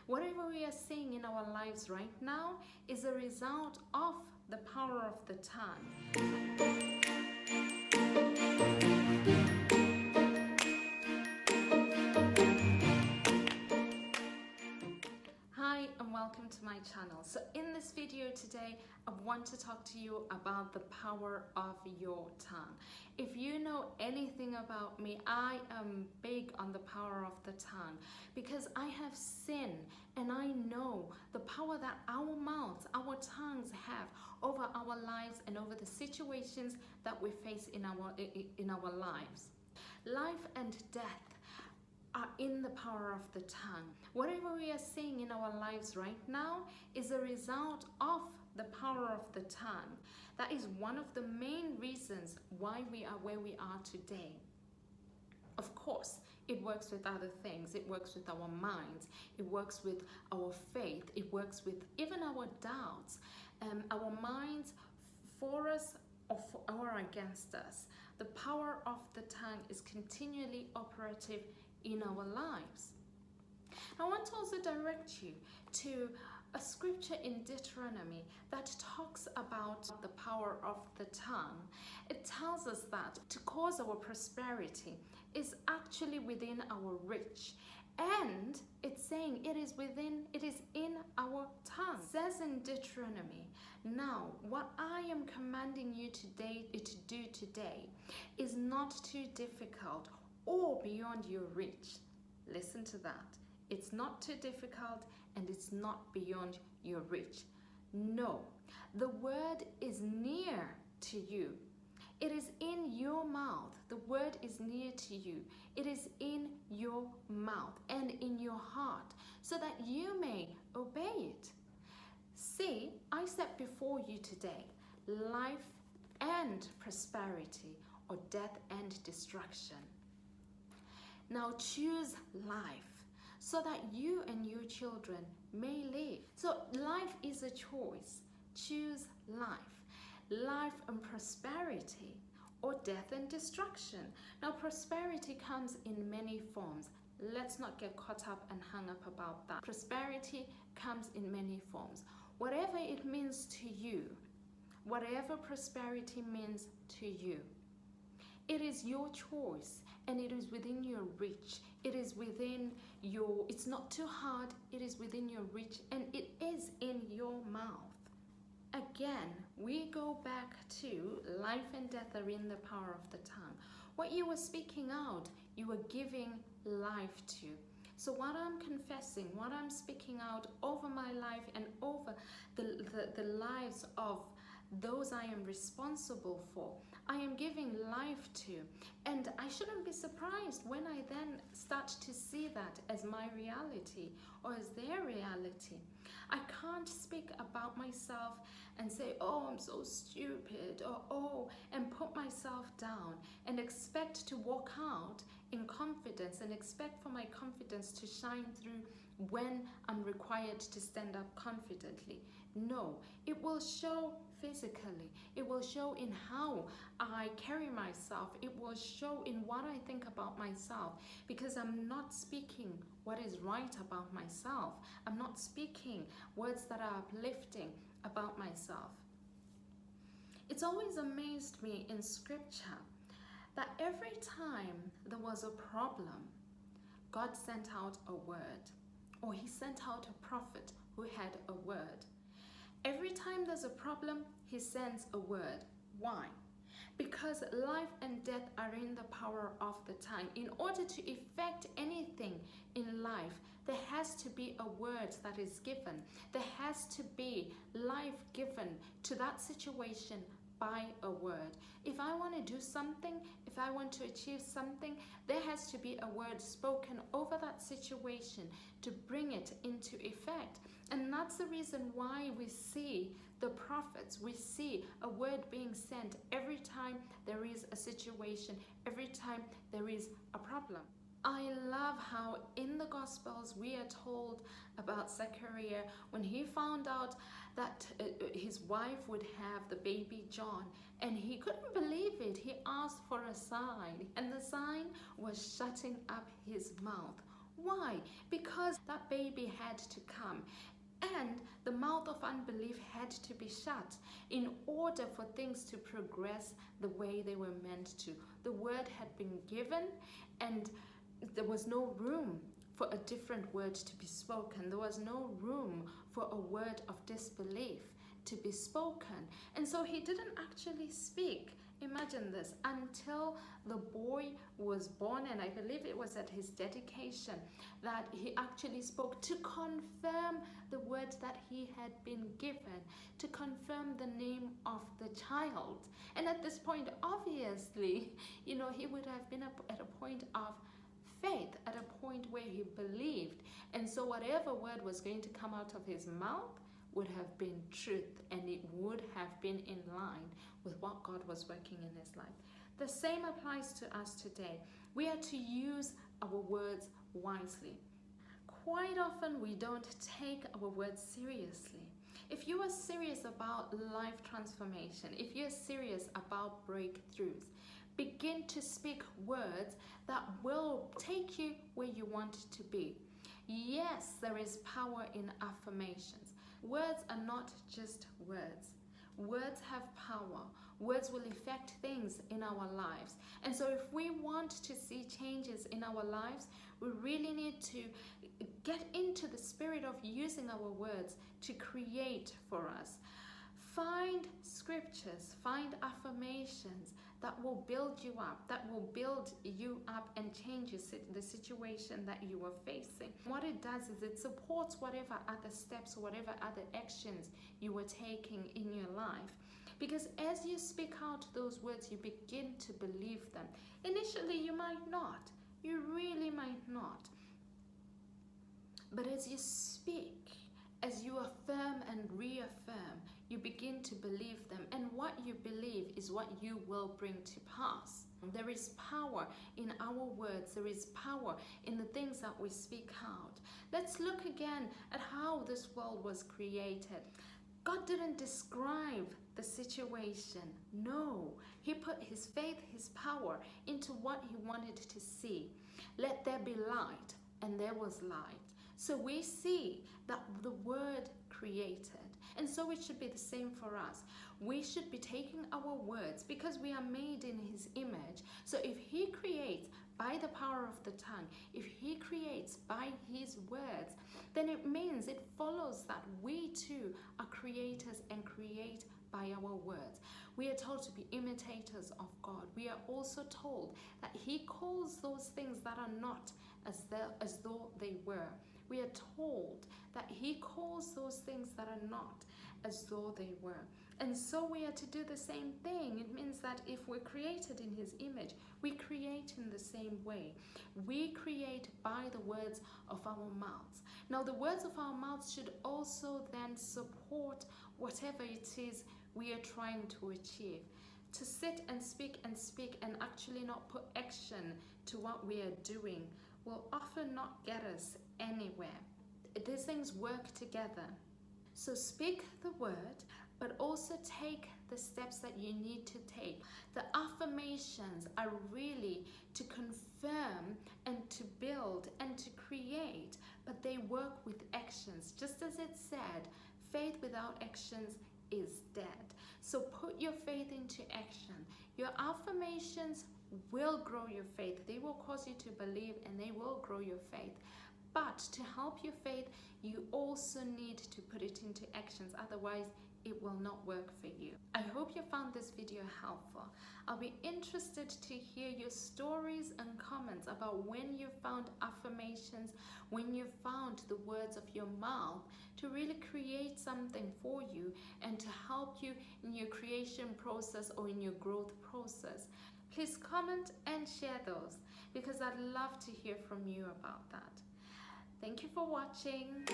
Whatever we are seeing in our lives right now is a result of the power of the tongue. Hi and welcome to my channel. So in this video today, I want to talk to you about the power of your tongue. If you know anything about me, I am big on the power of the tongue because I have seen and I know the power that our mouths, our tongues have over our lives and over the situations that we face in our lives. Life and death are in the power of the tongue. Whatever we are seeing in our lives right now is a result of the power of the tongue. That is one of the main reasons why we are where we are today. Of course, it works with other things. It works with our minds. It works with our faith. It works with even our doubts. Our minds for us or against us. The power of the tongue is continually operative in our lives. I want to also direct you to a scripture in Deuteronomy that talks about the power of the tongue. It tells us that to cause our prosperity is actually within our reach, and it's saying it is in our tongue. It says in Deuteronomy, now what I am commanding you today to do today is not too difficult or beyond your reach. Listen to that. It's not too difficult and it's not beyond your reach. No, the word is near to you. It is in your mouth. The word is near to you. It is in your mouth and in your heart so that you may obey it. See, I set before you today life and prosperity, or death and destruction. Now choose life so that you and your children may live. So life is a choice. Choose life. Life and prosperity, or death and destruction. Now prosperity comes in many forms. Let's not get caught up and hung up about that. Prosperity comes in many forms. Whatever it means to you, whatever prosperity means to you, it is your choice and it is within your reach. It is within your, it's not too hard, it is within your reach and it is in your mouth. Again, we go back to life and death are in the power of the tongue. What you were speaking out, you were giving life to. So what I'm confessing, what I'm speaking out over my life and over the lives of those I am responsible for, I am giving life to. And I shouldn't be surprised when I then start to see that as my reality or as their reality. I can't speak about myself and say, oh, I'm so stupid, or oh, and put myself down and expect to walk out in confidence and expect for my confidence to shine through when I'm required to stand up confidently. No, it will show physically. It will show in how I carry myself. It will show in what I think about myself, because I'm not speaking what is right about myself. I'm not speaking words that are uplifting about myself. It's always amazed me in scripture that every time there was a problem, God sent out a word, or he sent out a prophet who had a word. Every time there's a problem, he sends a word. Why? Because life and death are in the power of the tongue. In order to effect anything in life, there has to be a word that is given. There has to be life given to that situation by a word. If I want to do something, if I want to achieve something, there has to be a word spoken over that situation to bring it into effect. And that's the reason why we see the prophets, we see a word being sent every time there is a situation, every time there is a problem. I love how in the Gospels we are told about Zechariah when he found out that his wife would have the baby John, and he couldn't believe it. He asked for a sign, and the sign was shutting up his mouth. Why? Because that baby had to come. And the mouth of unbelief had to be shut in order for things to progress the way they were meant to. The word had been given, and there was no room for a different word to be spoken. There was no room for a word of disbelief to be spoken. And so he didn't actually speak. Imagine this, until the boy was born, and I believe it was at his dedication that he actually spoke to confirm the words that he had been given, to confirm the name of the child. And at this point, obviously, he would have been at a point of faith, at a point where he believed. And so whatever word was going to come out of his mouth would have been truth, and it would have been in line with what God was working in his life. The same applies to us today. We are to use our words wisely. Quite often we don't take our words seriously. If you are serious about life transformation, if you're serious about breakthroughs, begin to speak words that will take you where you want to be. Yes, there is power in affirmations. Words are not just words. Words have power. Words will affect things in our lives. And so if we want to see changes in our lives, we really need to get into the spirit of using our words to create for us. Find scriptures, find affirmations that will build you up, and change the situation that you are facing. What it does is it supports whatever other steps or whatever other actions you are taking in your life. Because as you speak out those words, you begin to believe them. Initially, you might not. You really might not. But as you speak, as you affirm and reaffirm, you begin to believe them. And what you believe is what you will bring to pass. There is power in our words. There is power in the things that we speak out. Let's look again at how this world was created. God didn't describe the situation. No, he put his faith, his power into what he wanted to see. Let there be light, and there was light. So we see that the word created. And so it should be the same for us. We should be taking our words, because we are made in his image. So if he creates by the power of the tongue, if he creates by his words, then it means, it follows that we too are creators and create by our words. We are told to be imitators of God. We are also told that he calls those things that are not as though they were. We are told that he calls those things that are not as though they were. And so we are to do the same thing. It means that if we're created in his image, we create in the same way. We create by the words of our mouths. Now, the words of our mouths should also then support whatever it is we are trying to achieve. To sit and speak and actually not put action to what we are doing will often not get us anywhere. These things work together. So speak the word, but also take the steps that you need to take. The affirmations are really to confirm and to build and to create, but they work with actions. Just as it said, faith without actions is dead. So put your faith into action. Your affirmations will grow your faith. They will cause you to believe, and they will grow your faith. But to help your faith, you also need to put it into actions. Otherwise, it will not work for you. I hope you found this video helpful. I'll be interested to hear your stories and comments about when you found affirmations, when you found the words of your mouth to really create something for you and to help you in your creation process or in your growth process. Please comment and share those, because I'd love to hear from you about that. Thank you for watching.